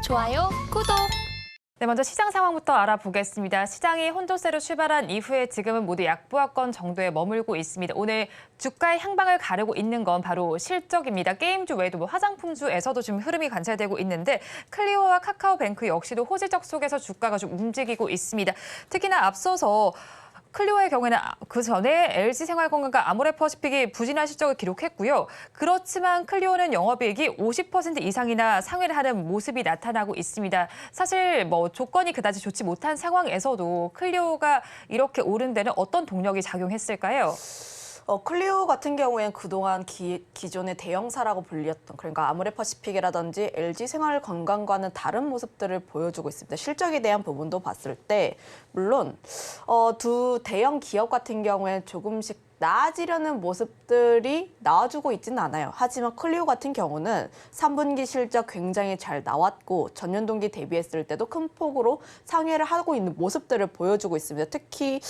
좋아요, 구독! 네, 먼저 시장 상황부터 알아보겠습니다. 시장이 혼조세로 출발한 이후에 지금은 모두 약보합권 정도에 머물고 있습니다. 오늘 주가의 향방을 가르고 있는 건 바로 실적입니다. 게임주 외에도 화장품주에서도 지금 흐름이 관찰되고 있는데 클리오와 카카오뱅크 역시도 호재적 속에서 주가가 좀 움직이고 있습니다. 특히나 앞서서 클리오의 경우에는 그 전에 LG생활건강과 아모레퍼시픽이 부진한 실적을 기록했고요. 그렇지만 클리오는 영업이익이 50% 이상이나 상회를 하는 모습이 나타나고 있습니다. 사실 조건이 그다지 좋지 못한 상황에서도 클리오가 이렇게 오른 데는 어떤 동력이 작용했을까요? 클리오 같은 경우에는 그동안 기존의 대형사라고 불렸던 그러니까 아모레퍼시픽이라든지 LG생활건강과는 다른 모습들을 보여주고 있습니다. 실적에 대한 부분도 봤을 때 물론 두 대형 기업 같은 경우에는 조금씩 나아지려는 모습들이 나와주고 있지는 않아요. 하지만 클리오 같은 경우는 3분기 실적 굉장히 잘 나왔고 전년 동기 대비했을 때도 큰 폭으로 상회를 하고 있는 모습들을 보여주고 있습니다. 특히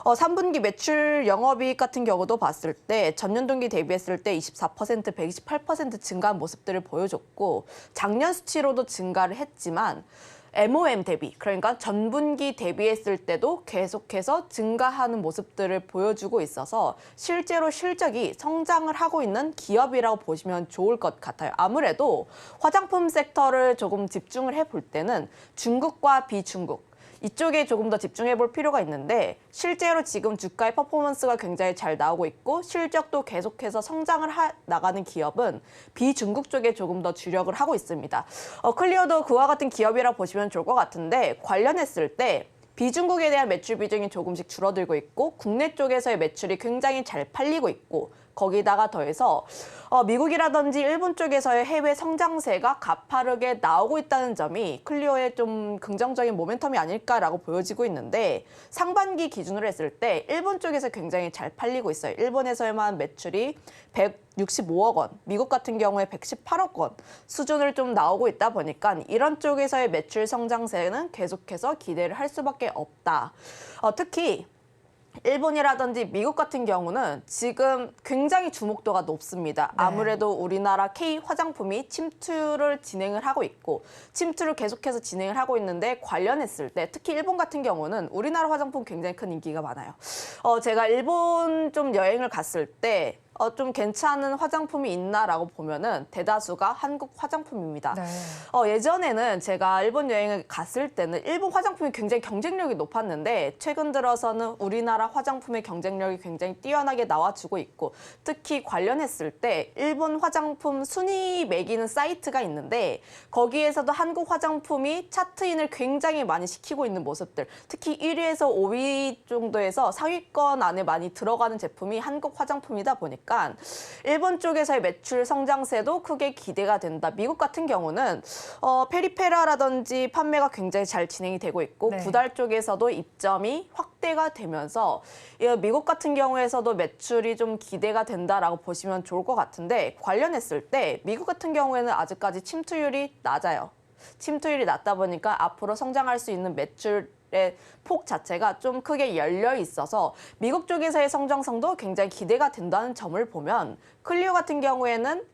3분기 매출 영업이익 같은 경우도 봤을 때 전년 동기 대비했을 때 24%, 128% 증가한 모습들을 보여줬고 작년 수치로도 증가를 했지만 MOM 대비, 그러니까 전분기 대비했을 때도 계속해서 증가하는 모습들을 보여주고 있어서 실제로 실적이 성장을 하고 있는 기업이라고 보시면 좋을 것 같아요. 아무래도 화장품 섹터를 조금 집중을 해볼 때는 중국과 비중국, 이쪽에 조금 더 집중해 볼 필요가 있는데 실제로 지금 주가의 퍼포먼스가 굉장히 잘 나오고 있고 실적도 계속해서 성장을 나가는 기업은 비중국 쪽에 조금 더 주력을 하고 있습니다. 클리오도 그와 같은 기업이라 보시면 좋을 것 같은데 관련했을 때 비중국에 대한 매출 비중이 조금씩 줄어들고 있고 국내 쪽에서의 매출이 굉장히 잘 팔리고 있고 거기다가 더해서 미국이라든지 일본 쪽에서의 해외 성장세가 가파르게 나오고 있다는 점이 클리오의 좀 긍정적인 모멘텀이 아닐까라고 보여지고 있는데 상반기 기준으로 했을 때 일본 쪽에서 굉장히 잘 팔리고 있어요. 일본에서만 매출이 165억 원, 미국 같은 경우에 118억 원 수준을 좀 나오고 있다 보니까 이런 쪽에서의 매출 성장세는 계속해서 기대를 할 수밖에 없다. 특히 일본이라든지 미국 같은 경우는 지금 굉장히 주목도가 높습니다. 네. 아무래도 우리나라 K 화장품이 침투를 진행을 하고 있고 침투를 계속해서 진행을 하고 있는데 관련했을 때 특히 일본 같은 경우는 우리나라 화장품 굉장히 큰 인기가 많아요. 제가 일본 좀 여행을 갔을 때 좀 괜찮은 화장품이 있나라고 보면은 대다수가 한국 화장품입니다. 네. 예전에는 제가 일본 여행을 갔을 때는 일본 화장품이 굉장히 경쟁력이 높았는데 최근 들어서는 우리나라 화장품의 경쟁력이 굉장히 뛰어나게 나와주고 있고 특히 관련했을 때 일본 화장품 순위 매기는 사이트가 있는데 거기에서도 한국 화장품이 차트인을 굉장히 많이 시키고 있는 모습들 특히 1위에서 5위 정도에서 상위권 안에 많이 들어가는 제품이 한국 화장품이다 보니까 일본 쪽에서의 매출 성장세도 크게 기대가 된다. 미국 같은 경우는 페리페라라든지 판매가 굉장히 잘 진행이 되고 있고 네. 구달 쪽에서도 입점이 확대가 되면서 미국 같은 경우에서도 매출이 좀 기대가 된다라고 보시면 좋을 것 같은데 관련했을 때 미국 같은 경우에는 아직까지 침투율이 낮아요. 침투율이 낮다 보니까 앞으로 성장할 수 있는 매출의 폭 자체가 좀 크게 열려 있어서 미국 쪽에서의 성장성도 굉장히 기대가 된다는 점을 보면 클리오 같은 경우에는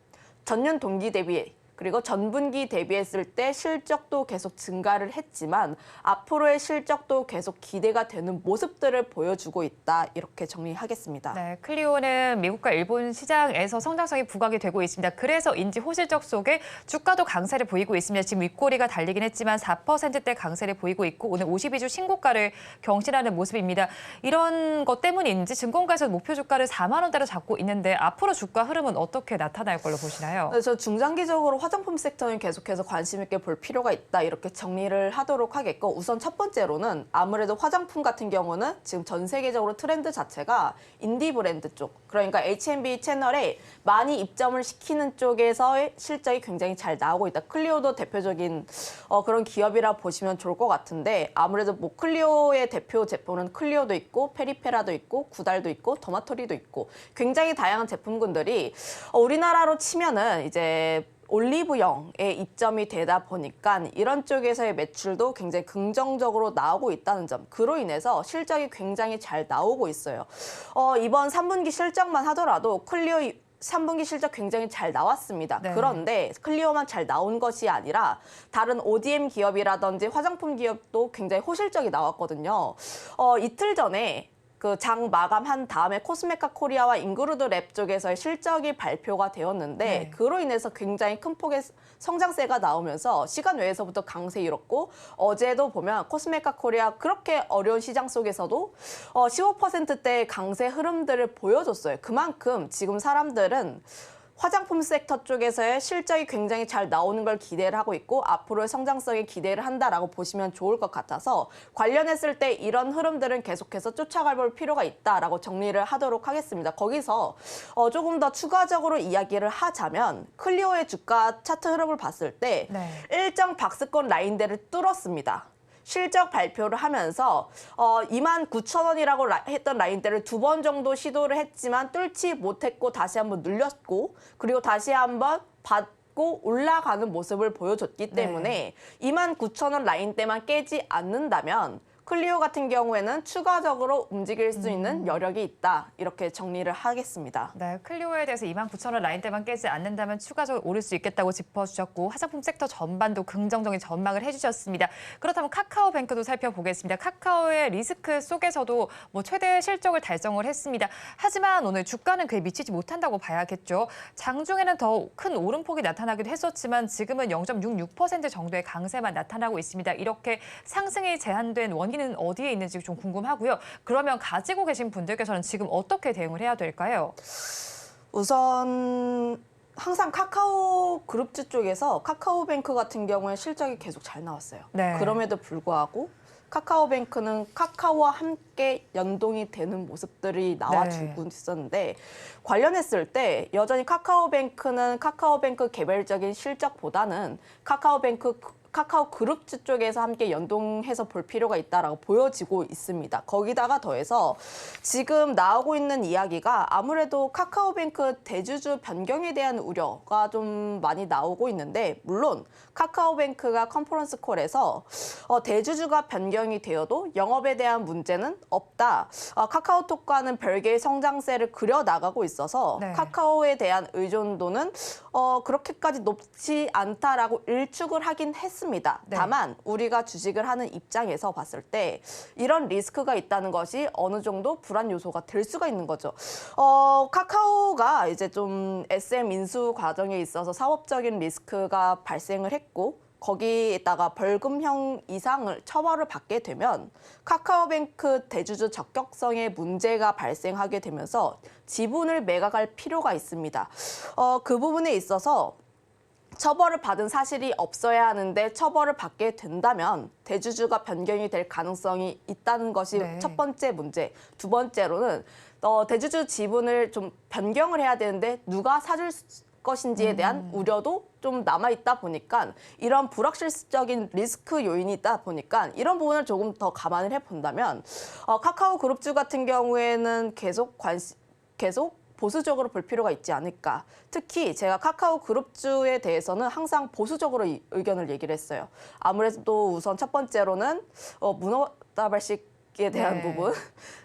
전년 동기 대비 그리고 전분기 대비했을 때 실적도 계속 증가를 했지만 앞으로의 실적도 계속 기대가 되는 모습들을 보여주고 있다. 이렇게 정리하겠습니다. 네, 클리오는 미국과 일본 시장에서 성장성이 부각이 되고 있습니다. 그래서인지 호실적 속에 주가도 강세를 보이고 있습니다. 지금 윗꼬리가 달리긴 했지만 4%대 강세를 보이고 있고 오늘 52주 신고가를 경신하는 모습입니다. 이런 것 때문인지 증권가에서 목표 주가를 4만 원대로 잡고 있는데 앞으로 주가 흐름은 어떻게 나타날 걸로 보시나요? 저 중장기적으로 화장품 섹터는 계속해서 관심 있게 볼 필요가 있다. 이렇게 정리를 하도록 하겠고 우선 첫 번째로는 아무래도 화장품 같은 경우는 지금 전 세계적으로 트렌드 자체가 인디 브랜드 쪽 그러니까 H&B 채널에 많이 입점을 시키는 쪽에서의 실적이 굉장히 잘 나오고 있다. 클리오도 대표적인 그런 기업이라 보시면 좋을 것 같은데 아무래도 클리오의 대표 제품은 클리오도 있고 페리페라도 있고 구달도 있고 더마토리도 있고 굉장히 다양한 제품군들이 우리나라로 치면은 이제 올리브영에 입점이 되다 보니까 이런 쪽에서의 매출도 굉장히 긍정적으로 나오고 있다는 점, 그로 인해서 실적이 굉장히 잘 나오고 있어요. 이번 3분기 실적만 하더라도 클리오 3분기 실적 굉장히 잘 나왔습니다. 네. 그런데 클리오만 잘 나온 것이 아니라 다른 ODM 기업이라든지 화장품 기업도 굉장히 호실적이 나왔거든요. 이틀 전에 그 장 마감한 다음에 코스메카 코리아와 인그루드 랩 쪽에서의 실적이 발표가 되었는데 네. 그로 인해서 굉장히 큰 폭의 성장세가 나오면서 시간 외에서부터 강세 이뤘고 어제도 보면 코스메카 코리아 그렇게 어려운 시장 속에서도 15%대의 강세 흐름들을 보여줬어요. 그만큼 지금 사람들은 화장품 섹터 쪽에서의 실적이 굉장히 잘 나오는 걸 기대를 하고 있고 앞으로의 성장성에 기대를 한다라고 보시면 좋을 것 같아서 관련했을 때 이런 흐름들은 계속해서 쫓아갈 필요가 있다라고 정리를 하도록 하겠습니다. 거기서 조금 더 추가적으로 이야기를 하자면 클리오의 주가 차트 흐름을 봤을 때 네. 일정 박스권 라인대를 뚫었습니다. 실적 발표를 하면서 29,000원이라고 했던 라인대를 2번 정도 시도를 했지만 뚫지 못했고 다시 한번 눌렸고 그리고 다시 한번 받고 올라가는 모습을 보여줬기 때문에 29,000원 라인대만 깨지 않는다면 클리오 같은 경우에는 추가적으로 움직일 수 있는 여력이 있다. 이렇게 정리를 하겠습니다. 네, 클리오에 대해서 29,000원 라인대만 깨지 않는다면 추가적으로 오를 수 있겠다고 짚어주셨고 화장품 섹터 전반도 긍정적인 전망을 해주셨습니다. 그렇다면 카카오뱅크도 살펴보겠습니다. 카카오의 리스크 속에서도 최대 실적을 달성을 했습니다. 하지만 오늘 주가는 그에 미치지 못한다고 봐야겠죠. 장중에는 더 큰 오름폭이 나타나기도 했었지만 지금은 0.66% 정도의 강세만 나타나고 있습니다. 이렇게 상승이 제한된 원인은 어디에 있는지 좀 궁금하고요. 그러면 가지고 계신 분들께서는 지금 어떻게 대응을 해야 될까요? 우선 항상 카카오 그룹주 쪽에서 카카오뱅크 같은 경우에 실적이 계속 잘 나왔어요. 네. 그럼에도 불구하고 카카오뱅크는 카카오와 함께 연동이 되는 모습들이 나와주고 있었는데 관련했을 때 여전히 카카오뱅크는 카카오뱅크 개별적인 실적보다는 카카오 그룹주 쪽에서 함께 연동해서 볼 필요가 있다라고 보여지고 있습니다. 거기다가 더해서 지금 나오고 있는 이야기가 아무래도 카카오뱅크 대주주 변경에 대한 우려가 좀 많이 나오고 있는데 물론 카카오뱅크가 컨퍼런스 콜에서 대주주가 변경이 되어도 영업에 대한 문제는 없다. 카카오톡과는 별개의 성장세를 그려나가고 있어서 네. 카카오에 대한 의존도는 그렇게까지 높지 않다라고 일축을 하긴 했습니다. 네. 다만 우리가 주식을 하는 입장에서 봤을 때 이런 리스크가 있다는 것이 어느 정도 불안 요소가 될 수가 있는 거죠. 카카오가 이제 좀 SM 인수 과정에 있어서 사업적인 리스크가 발생을 했고 거기에다가 벌금형 이상을 처벌을 받게 되면 카카오뱅크 대주주 적격성에 문제가 발생하게 되면서 지분을 매각할 필요가 있습니다. 그 부분에 있어서 처벌을 받은 사실이 없어야 하는데 처벌을 받게 된다면 대주주가 변경이 될 가능성이 있다는 것이 네. 첫 번째 문제. 두 번째로는 대주주 지분을 좀 변경을 해야 되는데 누가 사줄 것인지에 대한 우려도 좀 남아있다 보니까 이런 불확실적인 리스크 요인이 있다 보니까 이런 부분을 조금 더 감안을 해본다면 카카오 그룹주 같은 경우에는 계속 보수적으로 볼 필요가 있지 않을까. 특히 제가 카카오 그룹주에 대해서는 항상 보수적으로 의견을 얘기를 했어요. 아무래도 우선 첫 번째로는 문어다발식에 대한 네. 부분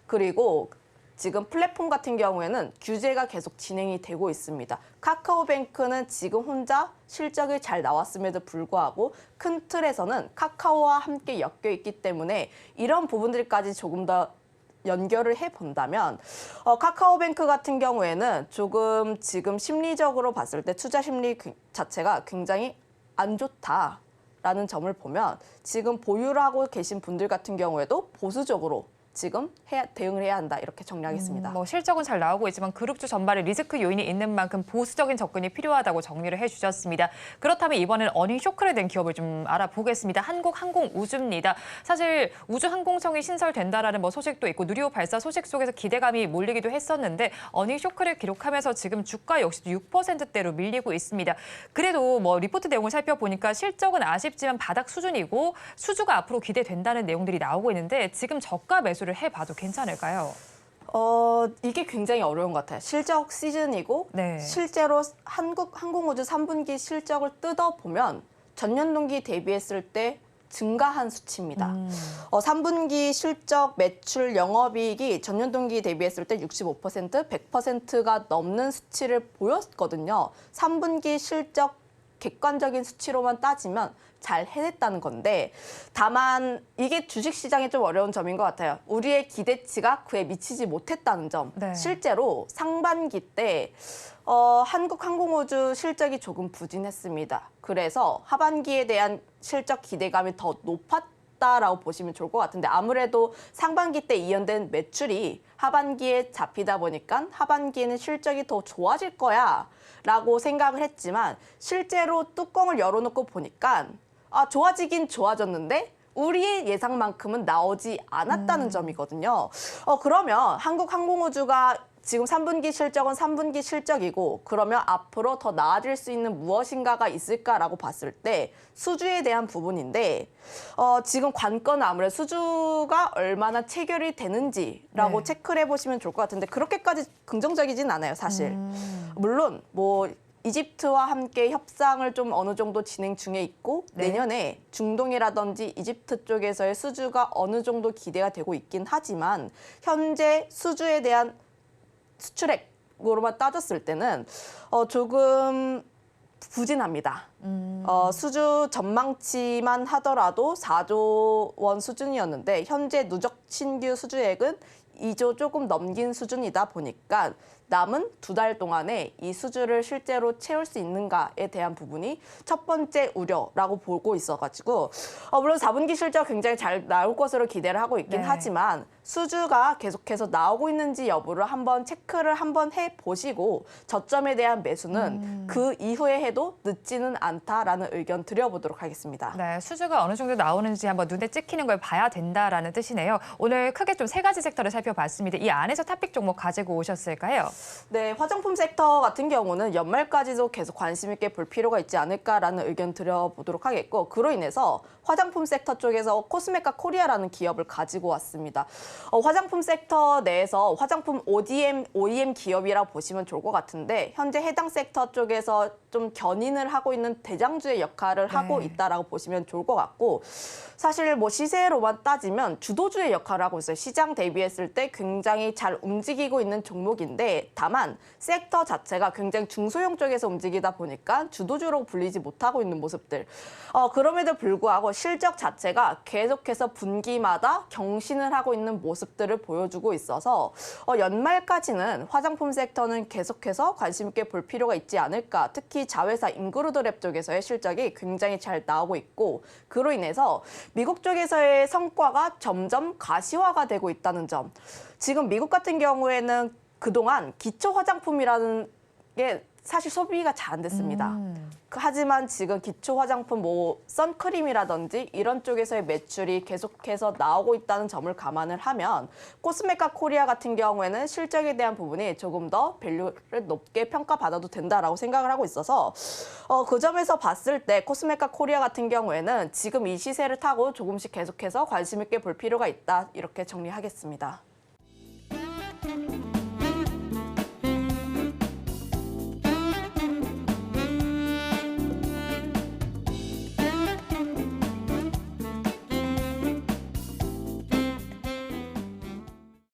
그리고 지금 플랫폼 같은 경우에는 규제가 계속 진행이 되고 있습니다. 카카오뱅크는 지금 혼자 실적이 잘 나왔음에도 불구하고 큰 틀에서는 카카오와 함께 엮여 있기 때문에 이런 부분들까지 조금 더 연결을 해본다면 카카오뱅크 같은 경우에는 조금 지금 심리적으로 봤을 때 투자 심리 자체가 굉장히 안 좋다라는 점을 보면 지금 보유를 하고 계신 분들 같은 경우에도 보수적으로 지금 대응을 해야 한다 이렇게 정리하겠습니다. 실적은 잘 나오고 있지만 그룹주 전반에 리스크 요인이 있는 만큼 보수적인 접근이 필요하다고 정리를 해주셨습니다. 그렇다면 이번에는 어닝 쇼크를 낸 기업을 좀 알아보겠습니다. 한국항공우주입니다. 사실 우주항공청이 신설된다라는 소식도 있고 누리호 발사 소식 속에서 기대감이 몰리기도 했었는데 어닝 쇼크를 기록하면서 지금 주가 역시도 6%대로 밀리고 있습니다. 그래도 리포트 내용을 살펴보니까 실적은 아쉽지만 바닥 수준이고 수주가 앞으로 기대된다는 내용들이 나오고 있는데 지금 저가 매수를 해봐도 괜찮을까요? 이게 굉장히 어려운 것 같아요. 실적 시즌이고 네. 실제로 한국 항공우주 3분기 실적을 뜯어보면 전년 동기 대비했을 때 증가한 수치입니다. 3분기 실적, 매출, 영업이익이 전년 동기 대비했을 때 65%, 100%가 넘는 수치를 보였거든요. 3분기 실적 객관적인 수치로만 따지면 잘 해냈다는 건데 다만 이게 주식시장이 좀 어려운 점인 것 같아요. 우리의 기대치가 그에 미치지 못했다는 점. 네. 실제로 실제로 상반기 때 한국항공우주 실적이 조금 부진했습니다. 그래서 하반기에 대한 실적 기대감이 더 높았다라고 보시면 좋을 것 같은데 아무래도 상반기 때 이연된 매출이 하반기에 잡히다 보니까 하반기에는 실적이 더 좋아질 거야 라고 생각을 했지만 실제로 뚜껑을 열어놓고 보니까 좋아지긴 좋아졌는데 우리의 예상만큼은 나오지 않았다는 점이거든요. 그러면 한국항공우주가 지금 3분기 실적은 3분기 실적이고 그러면 앞으로 더 나아질 수 있는 무엇인가가 있을까라고 봤을 때 수주에 대한 부분인데 지금 관건은 아무래도 수주가 얼마나 체결이 되는지라고 네. 체크를 해보시면 좋을 것 같은데 그렇게까지 긍정적이진 않아요, 사실. 물론 뭐 이집트와 함께 협상을 좀 어느 정도 진행 중에 있고 네. 내년에 중동이라든지 이집트 쪽에서의 수주가 어느 정도 기대가 되고 있긴 하지만 현재 수주에 대한 수출액으로만 따졌을 때는 조금 부진합니다. 수주 전망치만 하더라도 4조 원 수준이었는데 현재 누적 신규 수주액은 2조 조금 넘긴 수준이다 보니까 남은 2달 동안에 이 수주를 실제로 채울 수 있는가에 대한 부분이 첫 번째 우려라고 보고 있어가지고 물론 4분기 실적 굉장히 잘 나올 것으로 기대를 하고 있긴 네. 하지만 수주가 계속해서 나오고 있는지 여부를 한번 체크를 한번 해보시고 저점에 대한 매수는 그 이후에 해도 늦지는 않다라는 의견 드려보도록 하겠습니다. 네, 수주가 어느 정도 나오는지 한번 눈에 찍히는 걸 봐야 된다라는 뜻이네요. 오늘 크게 좀 3가지 섹터를 살펴봤습니다. 이 안에서 토픽 종목 가지고 오셨을까요? 네, 화장품 섹터 같은 경우는 연말까지도 계속 관심 있게 볼 필요가 있지 않을까라는 의견 드려보도록 하겠고 그로 인해서 화장품 섹터 쪽에서 코스메카 코리아라는 기업을 가지고 왔습니다. 화장품 섹터 내에서 화장품 OEM 기업이라고 보시면 좋을 것 같은데 현재 해당 섹터 쪽에서 좀 견인을 하고 있는 대장주의 역할을 하고 있다라고 보시면 좋을 것 같고 사실 뭐 시세로만 따지면 주도주의 역할을 하고 있어요. 시장 대비했을 때 굉장히 잘 움직이고 있는 종목인데 다만 섹터 자체가 굉장히 중소형 쪽에서 움직이다 보니까 주도주로 불리지 못하고 있는 모습들. 그럼에도 불구하고 실적 자체가 계속해서 분기마다 경신을 하고 있는 모습들을 보여주고 있어서 연말까지는 화장품 섹터는 계속해서 관심 있게 볼 필요가 있지 않을까. 특히 자회사 인그루드랩 쪽에서의 실적이 굉장히 잘 나오고 있고 그로 인해서 미국 쪽에서의 성과가 점점 가시화가 되고 있다는 점. 지금 미국 같은 경우에는 그동안 기초 화장품이라는 게 사실 소비가 잘 안 됐습니다. 하지만 지금 기초 화장품 뭐 선크림이라든지 이런 쪽에서의 매출이 계속해서 나오고 있다는 점을 감안을 하면 코스메카 코리아 같은 경우에는 실적에 대한 부분이 조금 더 밸류를 높게 평가받아도 된다라고 생각을 하고 있어서 그 점에서 봤을 때 코스메카 코리아 같은 경우에는 지금 이 시세를 타고 조금씩 계속해서 관심 있게 볼 필요가 있다 이렇게 정리하겠습니다.